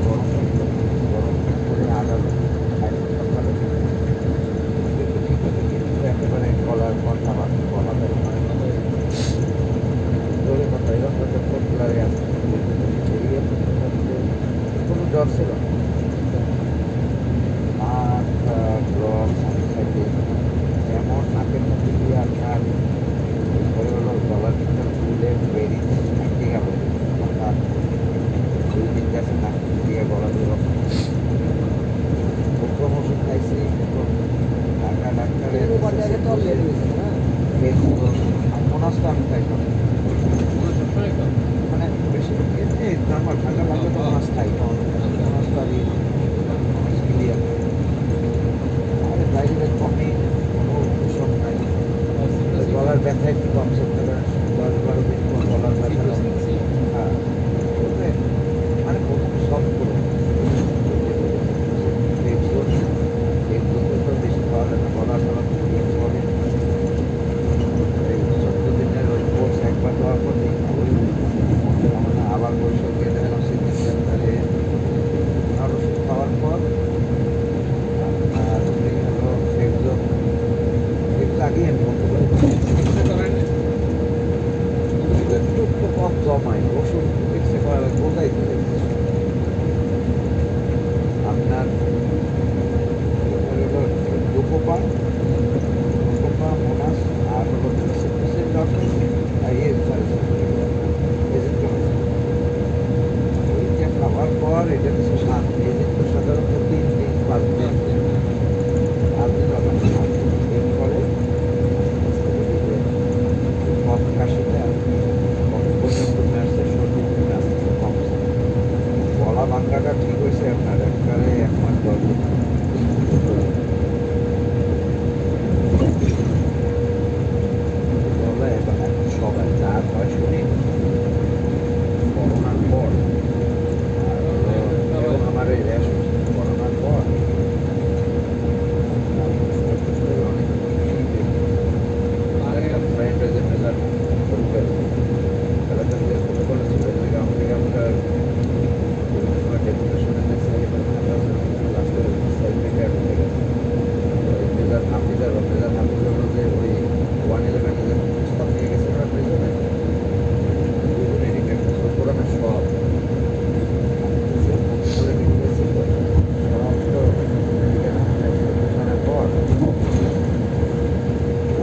গরম গরম করে আদা সকালে ঠিক আছে, কিন্তু একেবারে গলার কথা বলা যাবে না, জোরে কথা এরকম একটা ফোটলারে আসছে বেরিয়ে কোনো জ্বর ছিল না, নাক জ্বর সাথে সাথে এমন নাকের মধ্যে দিয়ে আপনার পরে হলো গলার ভিতর ফুলে বেরিয়ে আটকে গেল, আর 2 দিন গেছে নাক দিয়ে গলা দিয়ে রক্ত, প্রথম ওষুধ খাইছি ঢাকা ডাক্তারের মনস্ত আমি খাই না, মানে বেশি এমনি নর্মাল ঠান্ডা লাগলে তো মনস খাই মনস্ত আর মনস ক্লিয়ার, আরে বাইরে কমে কোনো ওষুধ নাই, গলার ব্যথা একটু কম করতে পারেন 10-12 দিন পর গলার ব্যথা, হ্যাঁ মানে প্রথম সব করুন তো বেশি খাওয়া যায় না, গলা টলা পরে এই 14 দিনের ওই কোর্স একবার দেওয়ার পর আবার পরিষদ দিয়ে দেখালাম সিদ্দিক ডাক্তারে আর ওষুধ খাওয়ার পর আর হলো এগুলো আগেই আমি বলতে পারি একটু কম জমাই ওষুধ চিকিৎসা করার বোঝাই ধরে আপনার ডোকোপা মোনাস আর হলো ওইটা খাওয়ার পর এটা হচ্ছে 7 দিন, সাধারণত 3-5 দিন 5 দিন এরপরে কফ কাশিটা কত পর্যন্ত আসছে, সর্দি কমে আসছে, কমছে, গলা ভাঙ্গাটা ঠিক হয়েছে আপনার একবারে 1 মাস 10 দিন। গলা এখন সবাই যা হয় শুনি করোনার পর এবং আমার এই র্যাশ করোনার পর অনেক আর একটা ফ্রেন্ড হয়েছে মেলার পরিবার তারা তাদের ফটো করেছিল আমাদের আমরা ডেপুটেশনে লাস্টে সেলফিটা ঢুকে গেছে মেজার হাফিজার হলো যে ওই 111 যে প্রস্তাব নিয়ে গেছে ওরা প্রিজনে দুজনেরই কোরআনের সব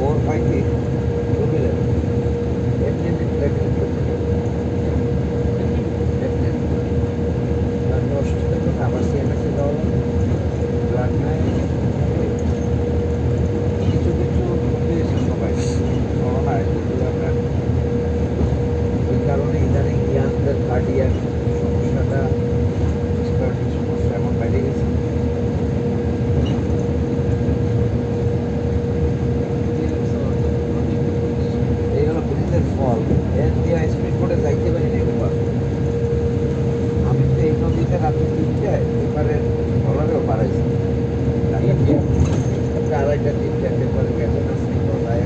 ওর ভাইকে জমিলেন আবার সিএমএসে দেওয়া ব্লাড নাই, কিছু কিছু পেয়েছে সবাই করোনায়, কিন্তু আপনার ওই কারণে ইদানিং ইয়াংদের কার্ডিয়াক সমস্যাটা সমস্যা এমন বেড়ে গেছে। এই হলো ব্রিজের ফল, এর দিয়ে স্পিড বোটে যাইতে পারি না একবার, আমি তো এই নদীতে রাত্রে 3টায় এপারে ডলারেও পারাইছি 2:30-3টা এপারে গেছে না ডলায়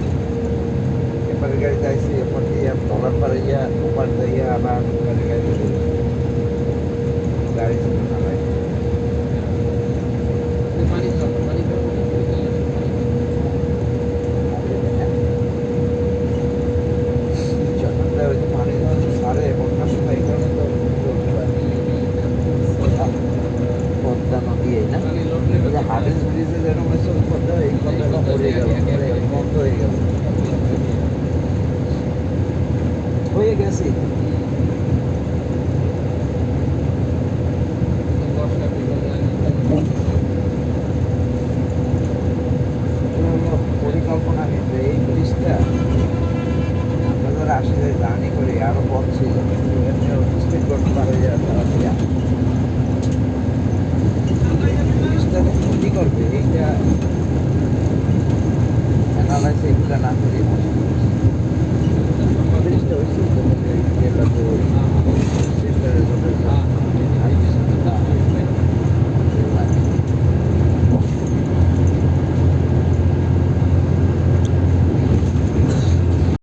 এপারে গাড়ি যাইছি, এরপর দিয়ে ডলার পাড়াইয়া ওপার যাইয়া আবার এপারে গাড়ি গাড়ি ছিল না ভাই পানি সারে বন্যার সময় এই কারণে তো পদ্মা নদী এই না হার্ডেস ব্রিজে যেরকম হয়েছে পদ্মা এই পদ্মাটা পড়ে গেল বন্ধ হয়ে গেল হয়ে গেছে